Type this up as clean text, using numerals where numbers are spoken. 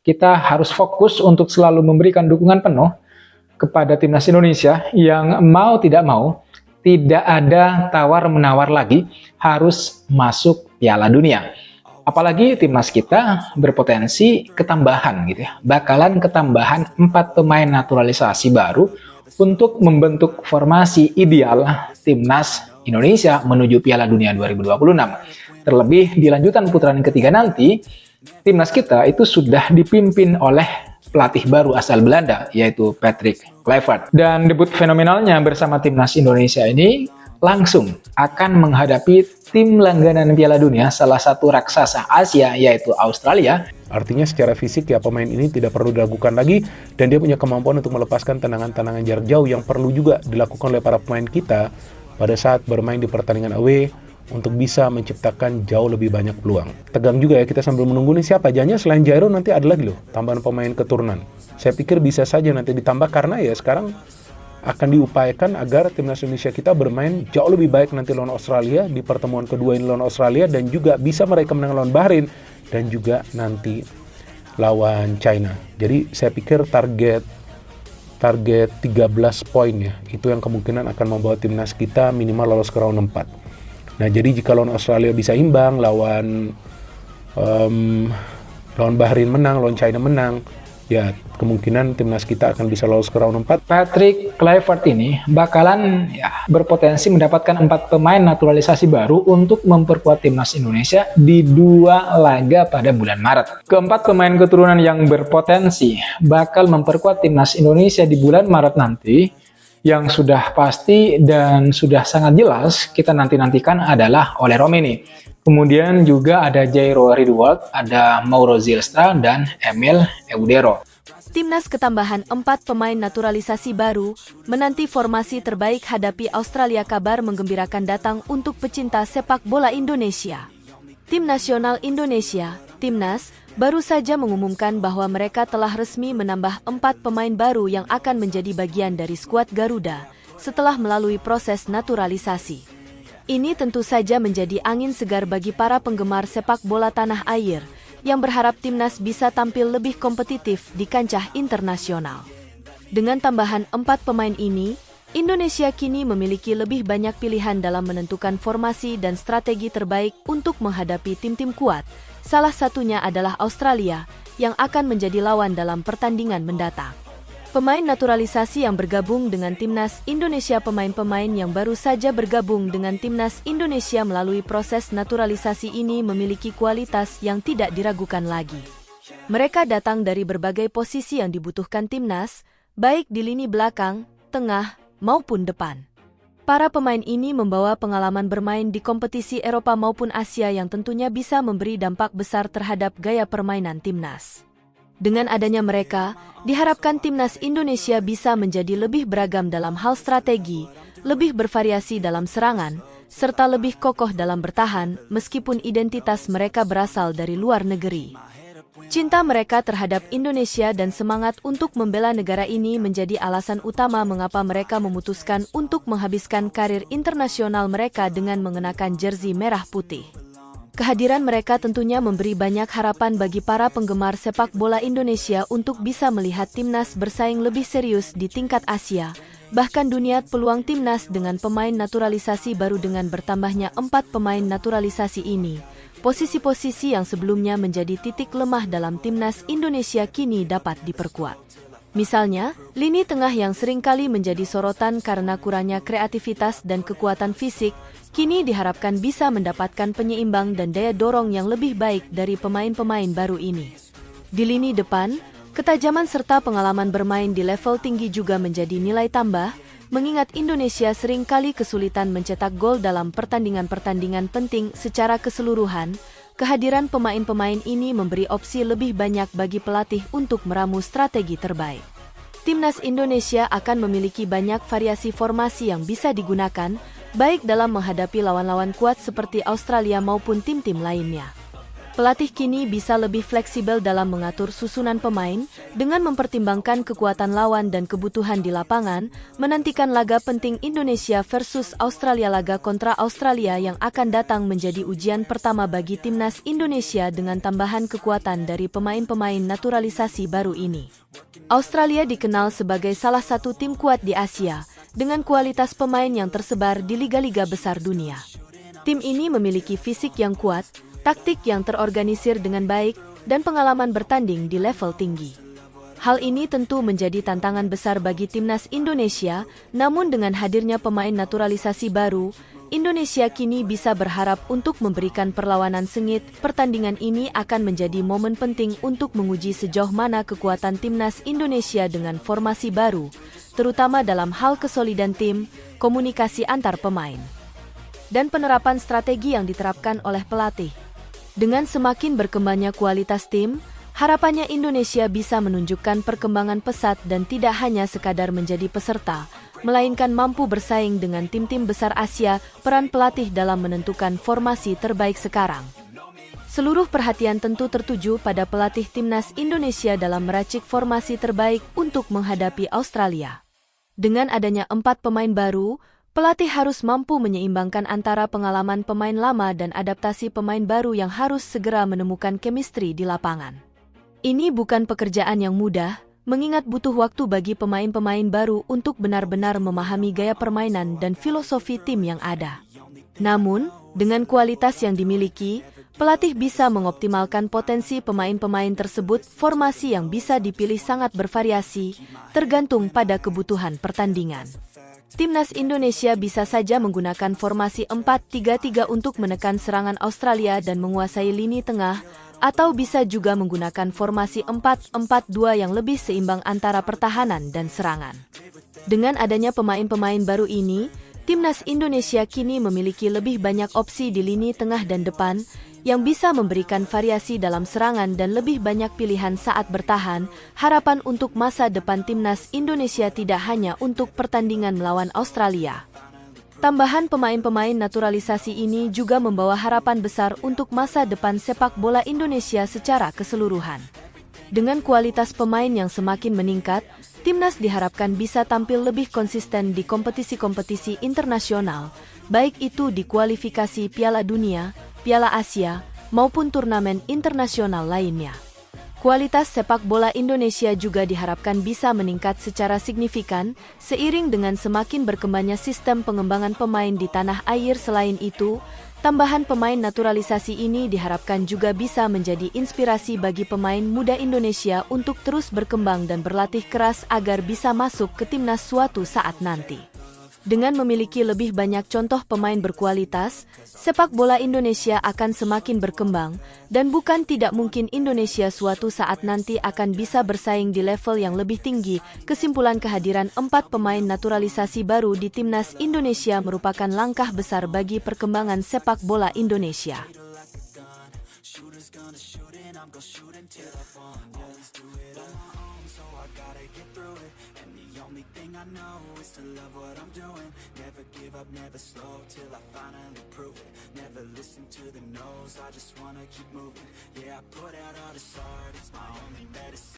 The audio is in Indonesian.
kita harus fokus untuk selalu memberikan dukungan penuh kepada timnas Indonesia yang mau tidak mau, tidak ada tawar-menawar lagi, harus masuk Piala Dunia. Apalagi timnas kita berpotensi ketambahan gitu ya, bakalan ketambahan 4 pemain naturalisasi baru untuk membentuk formasi ideal timnas Indonesia menuju Piala Dunia 2026. Terlebih di lanjutan putaran ketiga nanti, timnas kita itu sudah dipimpin oleh pelatih baru asal Belanda, yaitu Patrick Kluivert. Dan debut fenomenalnya bersama timnas Indonesia ini langsung akan menghadapi tim langganan Piala Dunia, salah satu raksasa Asia, yaitu Australia. Artinya secara fisik ya pemain ini tidak perlu diragukan lagi, dan dia punya kemampuan untuk melepaskan tendangan-tendangan jarak jauh yang perlu juga dilakukan oleh para pemain kita pada saat bermain di pertandingan away untuk bisa menciptakan jauh lebih banyak peluang. Tegang juga ya kita sambil menunggu nih siapa aja selain Jairo, nanti ada lagi loh tambahan pemain keturunan. Saya pikir bisa saja nanti ditambah karena ya sekarang akan diupayakan agar timnas Indonesia kita bermain jauh lebih baik nanti lawan Australia di pertemuan kedua ini lawan Australia, dan juga bisa mereka menang lawan Bahrain dan juga nanti lawan China. Jadi saya pikir target 13 poin ya, itu yang kemungkinan akan membawa timnas kita minimal lolos ke round 4. Nah jadi jika lawan Australia bisa imbang, lawan Bahrain menang, lawan China menang, ya kemungkinan timnas kita akan bisa lolos ke round 4. Patrick Kluivert ini bakalan berpotensi mendapatkan 4 pemain naturalisasi baru untuk memperkuat timnas Indonesia di 2 laga pada bulan Maret. Keempat pemain keturunan yang berpotensi bakal memperkuat timnas Indonesia di bulan Maret nanti, yang sudah pasti dan sudah sangat jelas kita nantikan adalah Ole Romeni. Kemudian juga ada Jairo Ridwald, ada Mauro Zylstra, dan Emil Eudero. Timnas ketambahan 4 pemain naturalisasi baru menanti formasi terbaik hadapi Australia. Kabar menggembirakan datang untuk pecinta sepak bola Indonesia. Tim nasional Indonesia, Timnas, baru saja mengumumkan bahwa mereka telah resmi menambah 4 pemain baru yang akan menjadi bagian dari skuad Garuda setelah melalui proses naturalisasi. Ini tentu saja menjadi angin segar bagi para penggemar sepak bola tanah air yang berharap timnas bisa tampil lebih kompetitif di kancah internasional. Dengan tambahan 4 pemain ini, Indonesia kini memiliki lebih banyak pilihan dalam menentukan formasi dan strategi terbaik untuk menghadapi tim-tim kuat. Salah satunya adalah Australia yang akan menjadi lawan dalam pertandingan mendatang. Pemain naturalisasi yang bergabung dengan timnas Indonesia. Pemain-pemain yang baru saja bergabung dengan timnas Indonesia melalui proses naturalisasi ini memiliki kualitas yang tidak diragukan lagi. Mereka datang dari berbagai posisi yang dibutuhkan timnas, baik di lini belakang, tengah, maupun depan. Para pemain ini membawa pengalaman bermain di kompetisi Eropa maupun Asia yang tentunya bisa memberi dampak besar terhadap gaya permainan timnas. Dengan adanya mereka, diharapkan timnas Indonesia bisa menjadi lebih beragam dalam hal strategi, lebih bervariasi dalam serangan, serta lebih kokoh dalam bertahan meskipun identitas mereka berasal dari luar negeri. Cinta mereka terhadap Indonesia dan semangat untuk membela negara ini menjadi alasan utama mengapa mereka memutuskan untuk menghabiskan karir internasional mereka dengan mengenakan jersey merah putih. Kehadiran mereka tentunya memberi banyak harapan bagi para penggemar sepak bola Indonesia untuk bisa melihat timnas bersaing lebih serius di tingkat Asia, bahkan dunia. Peluang timnas dengan pemain naturalisasi baru dengan bertambahnya 4 pemain naturalisasi ini, posisi-posisi yang sebelumnya menjadi titik lemah dalam timnas Indonesia kini dapat diperkuat. Misalnya, lini tengah yang seringkali menjadi sorotan karena kurangnya kreativitas dan kekuatan fisik, kini diharapkan bisa mendapatkan penyeimbang dan daya dorong yang lebih baik dari pemain-pemain baru ini. Di lini depan, ketajaman serta pengalaman bermain di level tinggi juga menjadi nilai tambah, mengingat Indonesia seringkali kesulitan mencetak gol dalam pertandingan-pertandingan penting secara keseluruhan. Kehadiran pemain-pemain ini memberi opsi lebih banyak bagi pelatih untuk meramu strategi terbaik. Timnas Indonesia akan memiliki banyak variasi formasi yang bisa digunakan, baik dalam menghadapi lawan-lawan kuat seperti Australia maupun tim-tim lainnya. Pelatih kini bisa lebih fleksibel dalam mengatur susunan pemain dengan mempertimbangkan kekuatan lawan dan kebutuhan di lapangan, menantikan laga penting Indonesia versus Australia. Laga kontra Australia yang akan datang menjadi ujian pertama bagi timnas Indonesia dengan tambahan kekuatan dari pemain-pemain naturalisasi baru ini. Australia dikenal sebagai salah satu tim kuat di Asia, dengan kualitas pemain yang tersebar di liga-liga besar dunia. Tim ini memiliki fisik yang kuat, taktik yang terorganisir dengan baik, dan pengalaman bertanding di level tinggi. Hal ini tentu menjadi tantangan besar bagi timnas Indonesia, namun dengan hadirnya pemain naturalisasi baru, Indonesia kini bisa berharap untuk memberikan perlawanan sengit. Pertandingan ini akan menjadi momen penting untuk menguji sejauh mana kekuatan timnas Indonesia dengan formasi baru, terutama dalam hal kesolidan tim, komunikasi antar pemain, dan penerapan strategi yang diterapkan oleh pelatih. Dengan semakin berkembangnya kualitas tim, harapannya Indonesia bisa menunjukkan perkembangan pesat dan tidak hanya sekadar menjadi peserta, melainkan mampu bersaing dengan tim-tim besar Asia. Peran pelatih dalam menentukan formasi terbaik sekarang. Seluruh perhatian tentu tertuju pada pelatih timnas Indonesia dalam meracik formasi terbaik untuk menghadapi Australia. Dengan adanya 4 pemain baru, pelatih harus mampu menyeimbangkan antara pengalaman pemain lama dan adaptasi pemain baru yang harus segera menemukan chemistry di lapangan. Ini bukan pekerjaan yang mudah, mengingat butuh waktu bagi pemain-pemain baru untuk benar-benar memahami gaya permainan dan filosofi tim yang ada. Namun, dengan kualitas yang dimiliki, pelatih bisa mengoptimalkan potensi pemain-pemain tersebut. Formasi yang bisa dipilih sangat bervariasi, tergantung pada kebutuhan pertandingan. Timnas Indonesia bisa saja menggunakan formasi 4-3-3 untuk menekan serangan Australia dan menguasai lini tengah, atau bisa juga menggunakan formasi 4-4-2 yang lebih seimbang antara pertahanan dan serangan. Dengan adanya pemain-pemain baru ini, timnas Indonesia kini memiliki lebih banyak opsi di lini tengah dan depan, yang bisa memberikan variasi dalam serangan dan lebih banyak pilihan saat bertahan. Harapan untuk masa depan timnas Indonesia tidak hanya untuk pertandingan melawan Australia. Tambahan pemain-pemain naturalisasi ini juga membawa harapan besar untuk masa depan sepak bola Indonesia secara keseluruhan. Dengan kualitas pemain yang semakin meningkat, timnas diharapkan bisa tampil lebih konsisten di kompetisi-kompetisi internasional, baik itu di kualifikasi Piala Dunia, Piala Asia, maupun turnamen internasional lainnya. Kualitas sepak bola Indonesia juga diharapkan bisa meningkat secara signifikan seiring dengan semakin berkembangnya sistem pengembangan pemain di tanah air. Selain itu, tambahan pemain naturalisasi ini diharapkan juga bisa menjadi inspirasi bagi pemain muda Indonesia untuk terus berkembang dan berlatih keras agar bisa masuk ke timnas suatu saat nanti. Dengan memiliki lebih banyak contoh pemain berkualitas, sepak bola Indonesia akan semakin berkembang, dan bukan tidak mungkin Indonesia suatu saat nanti akan bisa bersaing di level yang lebih tinggi. Kesimpulan, kehadiran 4 pemain naturalisasi baru di timnas Indonesia merupakan langkah besar bagi perkembangan sepak bola Indonesia. I know is to love what I'm doing. Never give up, never slow till I finally prove it. Never listen to the no's, I just wanna keep moving. Yeah, I put out all this art, it's my only medicine.